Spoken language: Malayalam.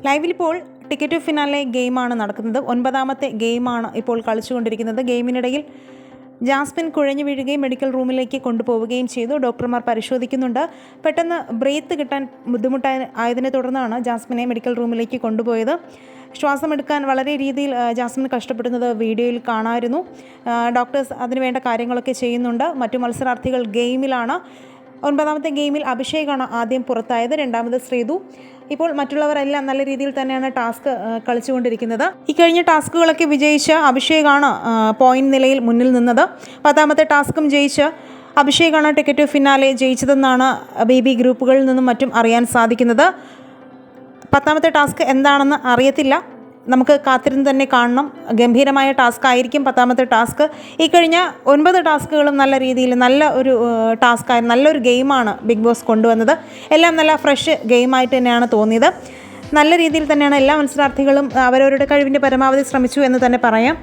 ലൈവിലിപ്പോൾ ടിക്കറ്റ് ടു ഫിനാലെ ഗെയിമാണ് നടക്കുന്നത്. 9ാമത്തെ ഗെയിമാണ് ഇപ്പോൾ കളിച്ചുകൊണ്ടിരിക്കുന്നത്. ഗെയിമിനിടയിൽ ജാസ്മിൻ കുഴഞ്ഞു വീഴുകയും മെഡിക്കൽ റൂമിലേക്ക് കൊണ്ടുപോവുകയും ചെയ്തു. ഡോക്ടർമാർ പരിശോധിക്കുന്നുണ്ട്. പെട്ടെന്ന് ബ്രീത്ത് കിട്ടാൻ ബുദ്ധിമുട്ടായതിനെ തുടർന്നാണ് ജാസ്മിനെ മെഡിക്കൽ റൂമിലേക്ക് കൊണ്ടുപോയത്. ശ്വാസമെടുക്കാൻ വളരെ രീതിയിൽ ജാസ്മിൻ കഷ്ടപ്പെടുന്നത് വീഡിയോയിൽ കാണാമായിരുന്നു. ഡോക്ടേഴ്സ് അതിനുവേണ്ട കാര്യങ്ങളൊക്കെ ചെയ്യുന്നുണ്ട്. മറ്റു മത്സരാർത്ഥികൾ ഗെയിമിലാണ്. 9ാമത്തെ ഗെയിമിൽ അഭിഷേകാണ് ആദ്യം പുറത്തായത്, 2ാമത് ശ്രീതു. ഇപ്പോൾ മറ്റുള്ളവരെല്ലാം നല്ല രീതിയിൽ തന്നെയാണ് ടാസ്ക് കളിച്ചുകൊണ്ടിരിക്കുന്നത്. ഈ കഴിഞ്ഞ ടാസ്കുകളൊക്കെ വിജയിച്ച് അഭിഷേകാണ് പോയിന്റ് നിലയിൽ മുന്നിൽ നിന്നത്. 10ാമത്തെ ടാസ്കും ജയിച്ച് അഭിഷേകാണ് ടിക്കറ്റ് ടു ഫിനാലെ ജയിച്ചതെന്നാണ് ബേബി ഗ്രൂപ്പുകളിൽ നിന്നും മറ്റും അറിയാൻ സാധിക്കുന്നത്. 10ാമത്തെ ടാസ്ക് എന്താണെന്ന് അറിയത്തില്ല. നമുക്ക് കാത്തിരുന്ന് തന്നെ കാണണം. ഗംഭീരമായ ടാസ്ക് ആയിരിക്കും 10ാമത്തെ ടാസ്ക്. ഈ കഴിഞ്ഞ 9 ടാസ്കുകളും നല്ല രീതിയിൽ നല്ല ഒരു ടാസ്ക്കായിരുന്നു. നല്ലൊരു ഗെയിമാണ് ബിഗ് ബോസ് കൊണ്ടുവന്നത്. എല്ലാം നല്ല ഫ്രഷ് ഗെയിമായിട്ട് തന്നെയാണ് തോന്നിയത്. നല്ല രീതിയിൽ തന്നെയാണ് എല്ലാ മത്സരാർത്ഥികളും അവരവരുടെ കഴിവിൻ്റെ പരമാവധി ശ്രമിച്ചു എന്ന് തന്നെ പറയാം.